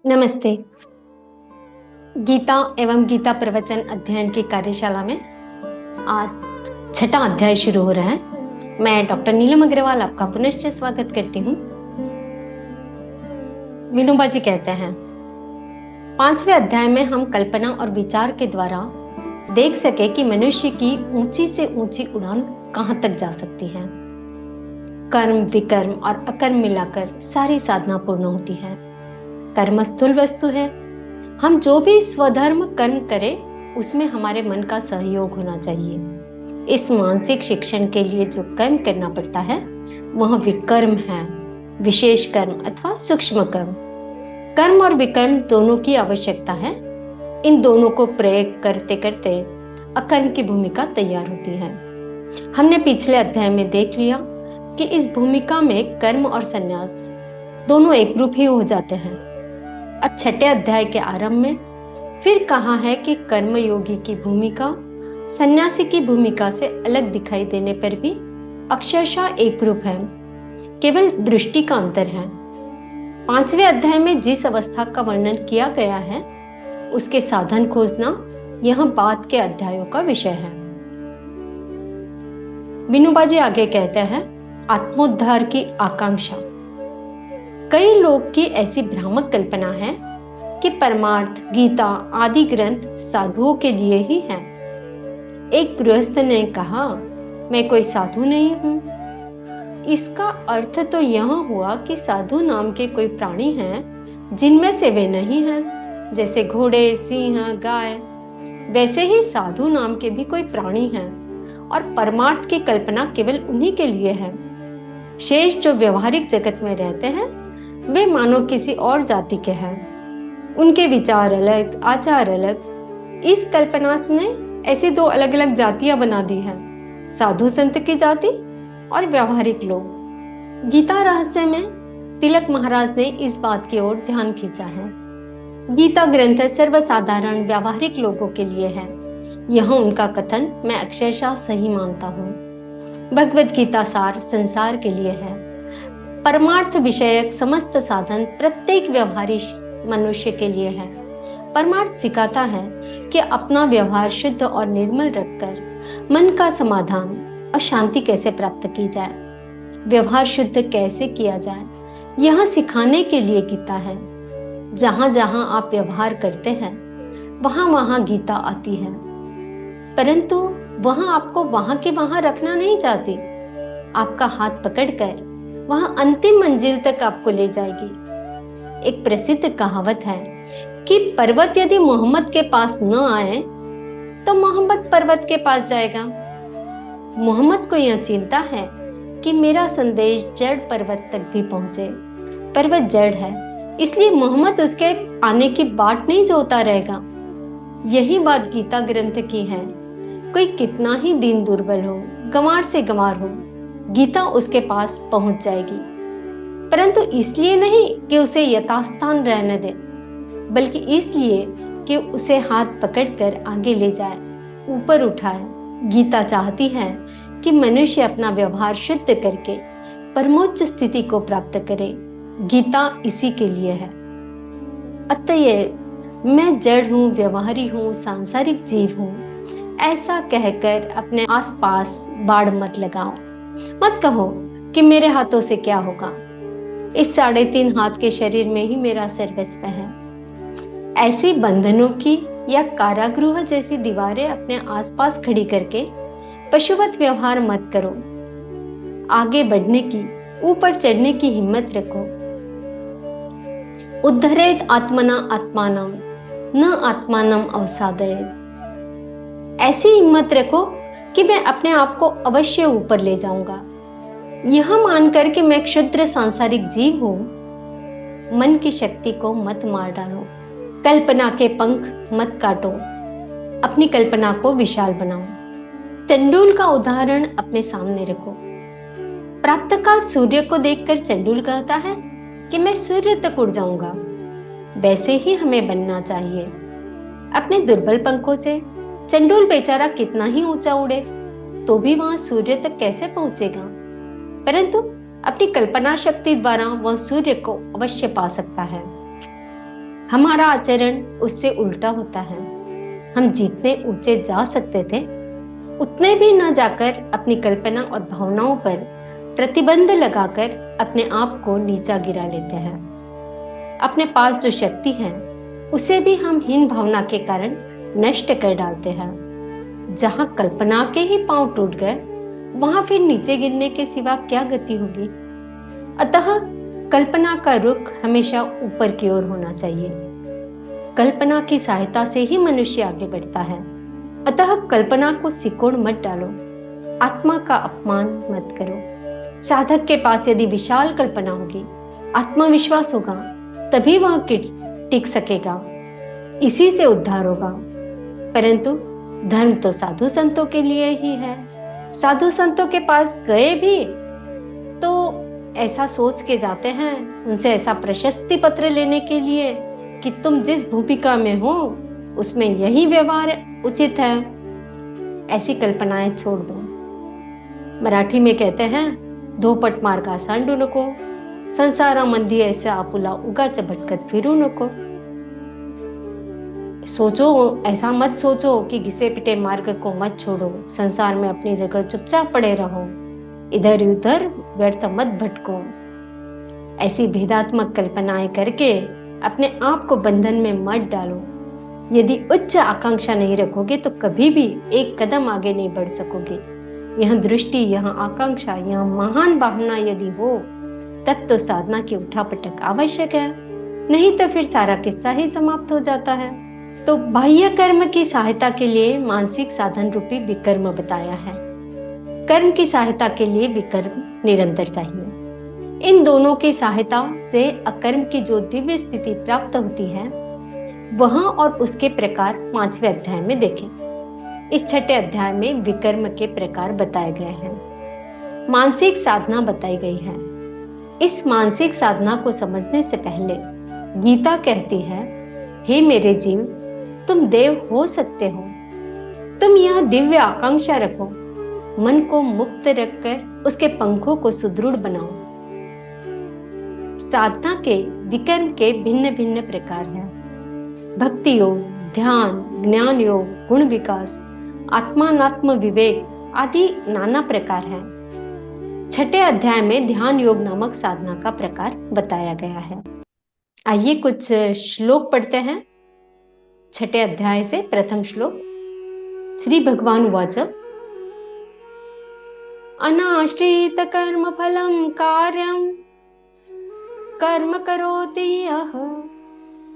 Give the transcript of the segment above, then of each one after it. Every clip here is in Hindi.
नमस्ते। गीता एवं गीता प्रवचन अध्ययन की कार्यशाला में आज छठा अध्याय शुरू हो रहा है। मैं डॉक्टर नीलम अग्रवाल आपका पुनश्च स्वागत करती हूँ। विनोबा जी कहते हैं, 5वें अध्याय में हम कल्पना और विचार के द्वारा देख सके कि मनुष्य की ऊंची से ऊंची उड़ान कहाँ तक जा सकती है। कर्म, विकर्म और अकर्म मिलाकर सारी साधना पूर्ण होती है। कर्म स्थूल वस्तु है। हम जो भी स्वधर्म कर्म करें उसमें हमारे मन का सहयोग होना चाहिए। इस मानसिक शिक्षण के लिए जो कर्म करना पड़ता है वह विकर्म है, विशेष कर्म अथवा सूक्ष्म कर्म। कर्म और विकर्म दोनों की आवश्यकता है। इन दोनों को प्रयोग करते करते अकर्म की भूमिका तैयार होती है। हमने पिछले अध्याय में देख लिया कि इस भूमिका में कर्म और संन्यास दोनों एक रूप ही हो जाते हैं। अब छठे अध्याय के आरंभ में फिर कहा है कि कर्मयोगी की भूमिका सन्यासी की भूमिका से अलग दिखाई देने पर भी अक्षरशः एक रूप है, केवल दृष्टि का अंतर है। 5वें अध्याय में जिस अवस्था का वर्णन किया गया है उसके साधन खोजना यह बाद के अध्यायों का विषय है। विनोबा जी आगे कहते हैं, आत्मोद्धार की आकांक्षा। कई लोग की ऐसी भ्रामक कल्पना है कि परमार्थ, गीता आदि ग्रंथ साधुओं के लिए ही हैं। एक गृहस्थ ने कहा, मैं कोई साधु नहीं हूं। इसका अर्थ तो यह हुआ कि साधु नाम के कोई प्राणी हैं जिनमें से वे नहीं हैं। जैसे घोड़े, सिंह, गाय, वैसे ही साधु नाम के भी कोई प्राणी हैं और परमार्थ की कल्पना केवल उन्हीं के लिए है। शेष जो व्यवहारिक जगत में रहते हैं वे मानो किसी और जाति के हैं। उनके विचार अलग, आचार अलग। इस कल्पना ने ऐसी दो अलग अलग जातियां बना दी हैं, साधु संत की जाति और व्यवहारिक लोग। गीता रहस्य में तिलक महाराज ने इस बात की ओर ध्यान खींचा है। गीता ग्रंथ सर्वसाधारण व्यवहारिक लोगों के लिए है। यह उनका कथन मैं अक्षरशः सही मानता हूँ। भगवत गीता सार संसार के लिए है। परमार्थ विषयक समस्त साधन प्रत्येक व्यवहारिक मनुष्य के लिए है। परमार्थ सिखाता है कि अपना व्यवहार शुद्ध और निर्मल रखकर मन का समाधान और शांति कैसे प्राप्त की जाए, व्यवहार शुद्ध कैसे किया जाए, यह सिखाने के लिए गीता है। जहां जहां आप व्यवहार करते हैं वहां वहां गीता आती है, परंतु वहां आपको वहां के वहां रखना नहीं चाहती। आपका हाथ पकड़कर वहां अंतिम मंजिल तक आपको ले जाएगी। एक प्रसिद्ध कहावत है कि पर्वत यदि मोहम्मद के पास न आए तो मोहम्मद पर्वत के पास जाएगा। मोहम्मद को यह चिंता है कि मेरा संदेश जड़ पर्वत तक भी पहुंचे। पर्वत जड़ है, इसलिए मोहम्मद उसके आने की बाट नहीं जोता रहेगा। यही बात गीता ग्रंथ की है। कोई कितना ही दीन दुर्बल हो, गंवार से गंवार हो, गीता उसके पास पहुंच जाएगी। परंतु इसलिए नहीं कि उसे यथास्थान रहने दे, बल्कि इसलिए कि उसे हाथ पकड़कर आगे ले जाए, ऊपर उठाए। गीता चाहती है कि मनुष्य अपना व्यवहार शुद्ध करके परमोच्च स्थिति को प्राप्त करे। गीता इसी के लिए है। अतएव मैं जड़ हूँ, व्यवहारी हूँ, सांसारिक जीव हूँ, ऐसा कहकर अपने आसपास बाड़ मत लगाओ। मत कहो कि मेरे हाथों से क्या होगा। इस 3.5 हाथ के शरीर में ही मेरा सर्वस्व है। ऐसी बंधनों की या कारागृह जैसी दीवारें अपने आसपास खड़ी करके पशुवत व्यवहार मत करो। आगे बढ़ने की, ऊपर चढ़ने की हिम्मत रखो। उद्धरेत आत्मना आत्मानम न आत्मानम अवसादयेत। ऐसी हिम्मत रखो कि मैं अपने आप को अवश्य ऊपर ले जाऊंगा। यह मानकर कि मैं क्षुद्र सांसारिक जीव हूं, मन की शक्ति को मत मार डालो। कल्पना के पंख मत काटो, अपनी कल्पना को विशाल बनाओ। चंडूल का उदाहरण अपने सामने रखो। प्रातःकाल सूर्य को देखकर चंडूल कहता है कि मैं सूर्य तक उड़ जाऊंगा। वैसे ही हमें बनना चाहिए। अपने दुर्बल पंखों से चंडूल बेचारा कितना ही ऊंचा उड़े तो भी वहां सूर्य तक कैसे पहुंचेगा, परंतु अपनी कल्पना शक्ति द्वारा वह सूर्य को अवश्य पा सकता है। हमारा आचरण उससे उल्टा होता है। हम जितने ऊंचे जा सकते थे उतने भी न जाकर अपनी कल्पना और भावनाओं पर प्रतिबंध लगाकर अपने आप को नीचा गिरा लेते हैं। अपने पास जो शक्ति है उसे भी हम हीन भावना के कारण नष्ट कर डालते हैं। जहां कल्पना के ही पांव टूट गए वहां फिर नीचे गिरने के सिवा क्या गति होगी। अतः कल्पना का रुख हमेशा ऊपर की ओर होना चाहिए। कल्पना की सहायता से ही मनुष्य आगे बढ़ता है। अतः कल्पना को सिकोड़ मत डालो, आत्मा का अपमान मत करो। साधक के पास यदि विशाल कल्पना होगी, आत्मविश्वास होगा, तभी वह टिक सकेगा, इसी से उद्धार होगा। परंतु धर्म तो साधु संतों के लिए ही है। साधु संतों के पास गए भी तो ऐसा सोच के जाते हैं, उनसे ऐसा प्रशस्ति पत्र लेने के लिए कि तुम जिस भूमिका में हो उसमें यही व्यवहार उचित है। ऐसी कल्पनाएं छोड़ दो। मराठी में कहते हैं, धोपट मार्गा सांडू नको, संसारा मंदी ऐसे आपुला उगाच भटकत फिरू नको। सोचो, ऐसा मत सोचो कि घिसे पिटे मार्ग को मत छोड़ो, संसार में अपनी जगह चुपचाप पड़े रहो, इधर उधर व्यर्थ मत भटको। ऐसी भेदात्मक कल्पनाएं करके अपने आप को बंधन में मत डालो। यदि उच्च आकांक्षा नहीं रखोगे तो कभी भी एक कदम आगे नहीं बढ़ सकोगे। यह दृष्टि, यह आकांक्षा, यह महान भावना यदि हो तब तो साधना की उठापटक आवश्यक है, नहीं तो फिर सारा किस्सा ही समाप्त हो जाता है। तो बाह्य कर्म की सहायता के लिए मानसिक साधन रूपी विकर्म बताया है। कर्म की सहायता के लिए विकर्म निरंतर चाहिए। इन दोनों की सहायता से अकर्म की जो दिव्य स्थिति प्राप्त होती है वह और उसके प्रकार 5वें अध्याय में देखें। इस 6ठे अध्याय में विकर्म के प्रकार बताए गए हैं, मानसिक साधना बताई गई है। इस मानसिक साधना को समझने से पहले गीता कहती है, हे मेरे जीव, तुम देव हो सकते हो। तुम यह दिव्य आकांक्षा रखो, मन को मुक्त रखकर उसके पंखों को सुदृढ़ बनाओ। साधना के विकर्म के भिन्न भिन्न प्रकार हैं। भक्ति योग, ध्यान, ज्ञान योग, गुण विकास, आत्मानात्म विवेक आदि नाना प्रकार हैं। 6ठे अध्याय में ध्यान योग नामक साधना का प्रकार बताया गया है। आइए कुछ श्लोक पढ़ते हैं। 6ठे अध्याय से प्रथम श्लोक। श्री भगवान उवाच, अनाश्रित कर्म फलम कार्यम कर्म करोति यः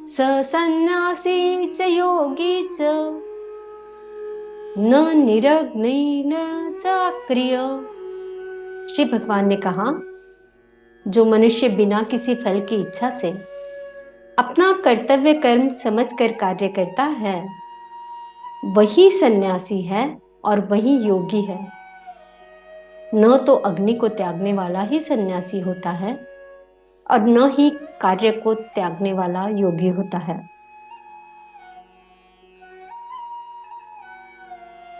स सन्न्यासी च योगी च न निरग्नि न चाक्रिय। श्री भगवान ने कहा, जो मनुष्य बिना किसी फल की इच्छा से अपना कर्तव्य कर्म समझकर कार्य करता है वही सन्यासी है और वही योगी है। न तो अग्नि को त्यागने वाला ही सन्यासी होता है और न ही कार्य को त्यागने वाला योगी होता है।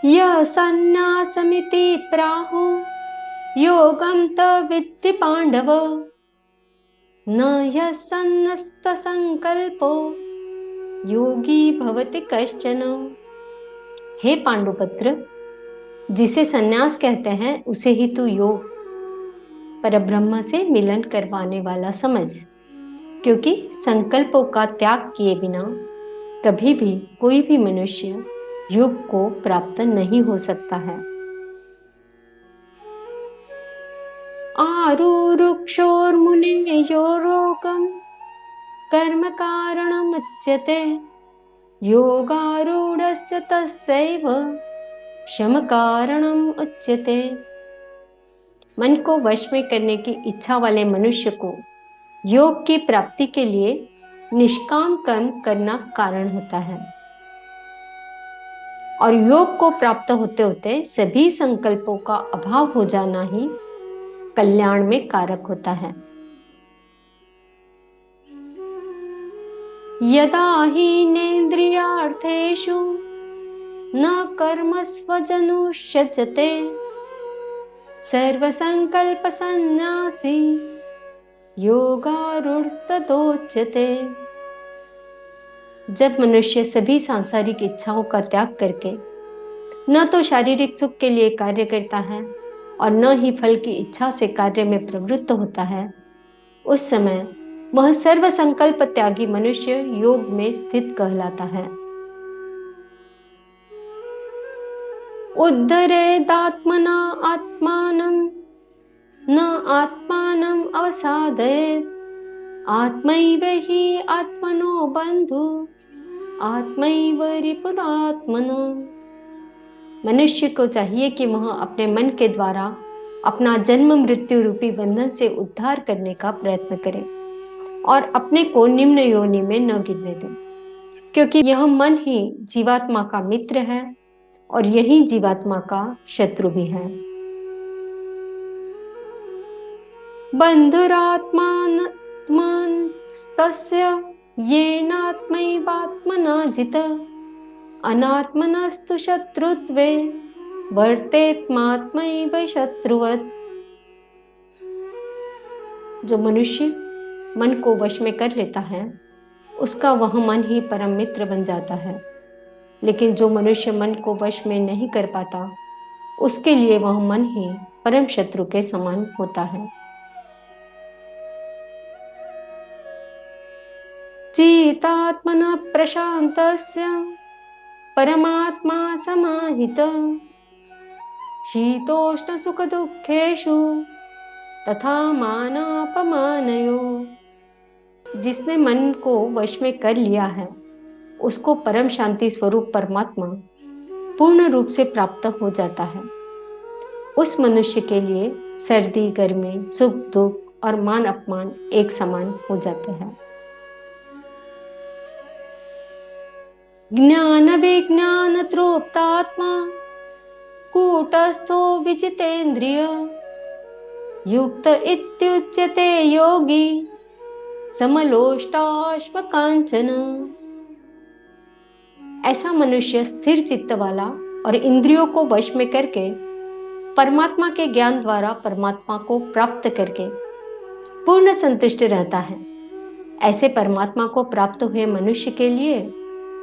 यह सन्यासमिति प्राहु योगम तविद्धि पांडव न यः सन्न्यस्त संकल्पो योगी भवति कश्चन। हे पांडुपुत्र, जिसे सन्यास कहते हैं उसे ही तू योग परब्रह्म से मिलन करवाने वाला समझ, क्योंकि संकल्पों का त्याग किए बिना कभी भी कोई भी मनुष्य योग को प्राप्त नहीं हो सकता है। आरुरुक्षोर्मुने योगम कर्म कारणमुच्यते योगारूढ़स्य तस्यैव शम कारणम उच्यते। मन को वश में करने की इच्छा वाले मनुष्य को योग की प्राप्ति के लिए निष्काम कर्म करना कारण होता है और योग को प्राप्त होते होते सभी संकल्पों का अभाव हो जाना ही कल्याण में कारक होता है। यदा हीनेन्द्रियार्थेषु न कर्मस्वजनुष्यजते सर्वसंकल्प सन्यासी योगारूढ़स्तदोच्यते। जब मनुष्य सभी सांसारिक इच्छाओं का त्याग करके न तो शारीरिक सुख के लिए कार्य करता है और न ही फल की इच्छा से कार्य में प्रवृत्त होता है, उस समय वह सर्व संकल्प त्यागी मनुष्य योग में स्थित कहलाता है। उद्धरेदात्मना आत्मानं न आत्मानं अवसादयेत् आत्मैव हि आत्मनो बंधु आत्मैव रिपुरात्मनो। मनुष्य को चाहिए कि वह अपने मन के द्वारा अपना जन्म मृत्यु रूपी बंधन से उद्धार करने का प्रयत्न करे और अपने को निम्न योनि में न गिरने दे, क्योंकि यह मन ही जीवात्मा का मित्र है और यही जीवात्मा का शत्रु भी है। बंधुरात्मानस्तस्य येनात्मैवात्मना जितः अनात्मनस्तु शत्रुत्वे वर्तेत्मात्मैव शत्रुवत्। जो मनुष्य मन को वश में कर लेता है उसका वह मन ही परम मित्र बन जाता है, लेकिन जो मनुष्य मन को वश में नहीं कर पाता उसके लिए वह मन ही परम शत्रु के समान होता है। चितात्मनः प्रशान्तस्य परमात्मा समाहितः शीतोष्ण सुख दुखेषु तथा मानापमानयो। जिसने मन को वश में कर लिया है उसको परम शांति स्वरूप परमात्मा पूर्ण रूप से प्राप्त हो जाता है। उस मनुष्य के लिए सर्दी गर्मी सुख दुख और मान अपमान एक समान हो जाते हैं। ज्ञान विज्ञान तृप्तात्मा कूटस्थो विजितेन्द्रिय युक्त इत्युच्यते योगी समलोष्टाश्मकांचन। ऐसा मनुष्य स्थिर चित्त वाला और इंद्रियों को वश में करके परमात्मा के ज्ञान द्वारा परमात्मा को प्राप्त करके पूर्ण संतुष्ट रहता है। ऐसे परमात्मा को प्राप्त हुए मनुष्य के लिए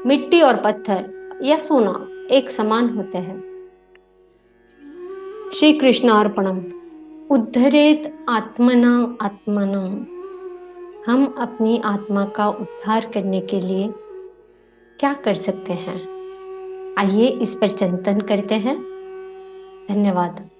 मिट्टी और पत्थर या सोना एक समान होते हैं। श्री कृष्णार्पणम। उद्धरेत आत्मना आत्मनम। हम अपनी आत्मा का उद्धार करने के लिए क्या कर सकते हैं, आइए इस पर चिंतन करते हैं। धन्यवाद।